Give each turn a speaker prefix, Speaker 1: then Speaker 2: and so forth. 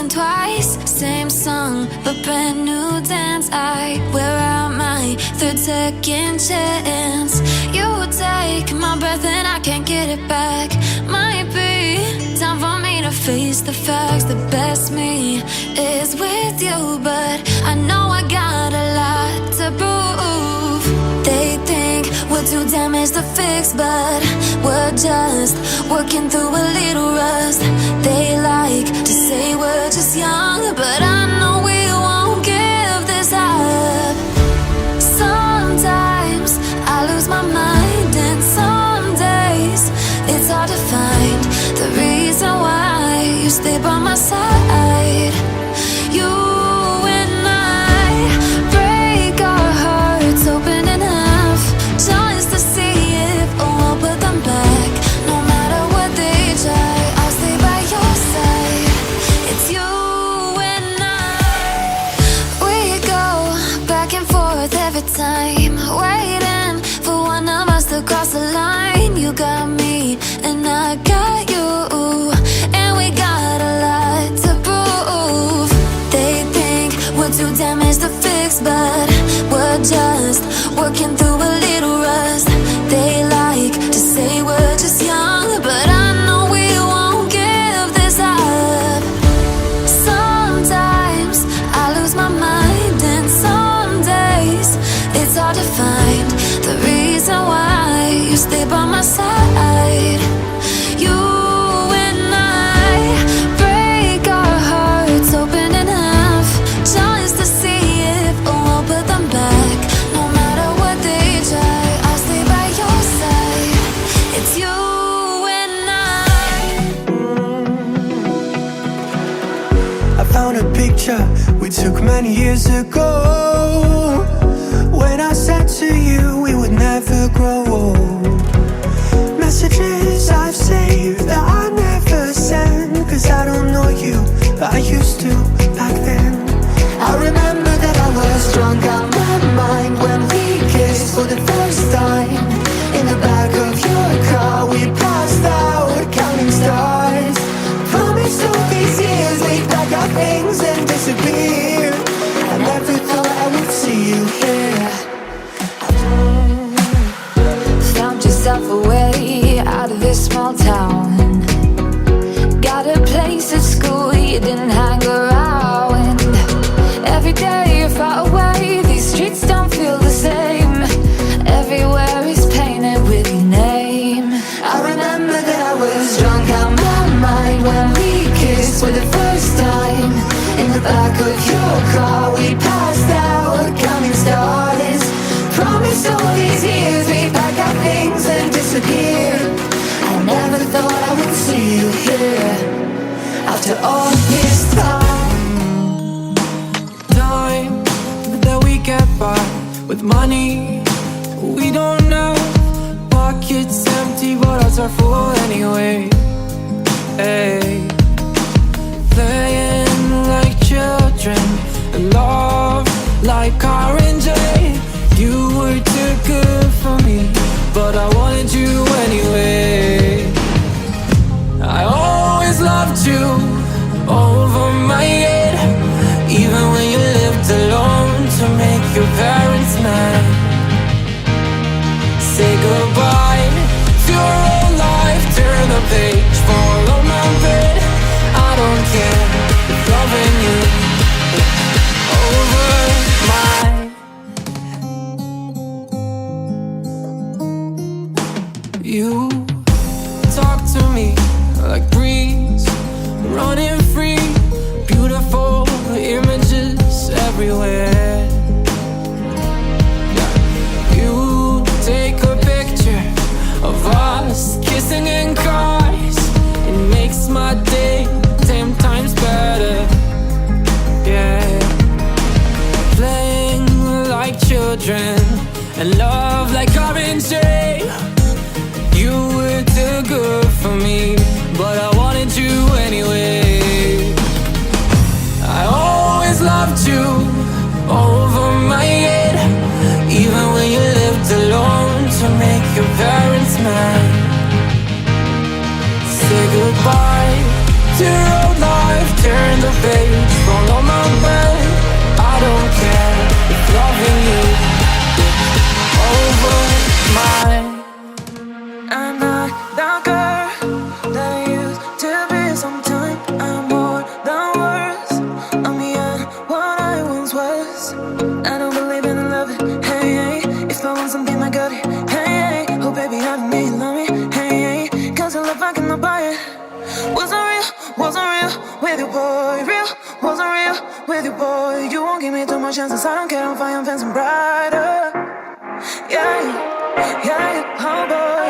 Speaker 1: think twice. Same song, but brand new dance. I wear out my third second chance. You take my breath and I can't get it back. Might be time for me to face the facts. The best me is with you, but I know I got a lot to prove. They think we're too damaged to fix, but we're just working through a little rust. They like to say we're just young, but I know we won't give this up. Sometimes I lose my mind, and some days it's hard to find the reason why you stay by my side. You and I break our hearts open in half, just to see if we'll put them back. No matter what they try, I'll stay by your side. It's you and I. We go back and forth every time, waiting for one of us to cross the line. You got me and I got you, and we got a lot to prove. They think we're too damaged to fix, but we're just working through a little rust. They like to say we're just young, but I know we won't give this up. Sometimes I lose my mind, and some days it's hard to find the reason why you stay by my side. You and I break our hearts open in half, just to see if we'll put them back. No matter what they try, I'll stay by your side. It's you and
Speaker 2: I found a picture we took many years ago, when I said to you we would never grow old. Messages I've saved that I never send, cause I don't know you, but I used to back then. I remember that I was drunk out my mind when we kissed for the first time. In the back of your car we passed out counting stars. Promised all these years we'd pack our things and disappear. I never thought I would see you here.
Speaker 1: found yourself a way out of this small town. Got a place at school you didn't hang around. Every day you're far away, these streets don't feel the same. Everywhere is painted with your name.
Speaker 2: I remember that I was drunk out my mind when we kissed for the first time. In the back of your car we passed out counting stars. Promised all these years we'd pack our things and disappear. I never thought I would see you here after all this time.
Speaker 3: Time that we get by with money we don't know. Pockets empty but hearts are full anyway. Hey. Playing like children and love like R&J. You were too good for me, but I wanted you anyway. I always loved you over my head, even when you lived alone to make your parents mad. Say goodbye to your old life, turn the page, follow my bed. I don't care if loving you over my. You talk to me like breeze, running free, beautiful images everywhere. You take a picture of us kissing in cars, it makes my day 10 times better. Yeah, playing like children and love like R&J. You were too good for me, but I wanted you anyway. I always loved you over my head, even when you lived alone to make your parents mad. Say goodbye to your old life, turn the page.
Speaker 2: the girl that I used to be. Sometime I'm more than words. I'm beyond what I once was. I don't believe in love it. Hey, hey. If I want something, I got it. Hey, hey. Oh baby, I don't need love me. Hey, hey. Cause your love I cannot buy it. Wasn't real with you, boy. Real, wasn't real with you, boy. You won't give me too much chances. I don't care, I'm fine, I'm fancy brighter. Yeah, yeah, oh boy.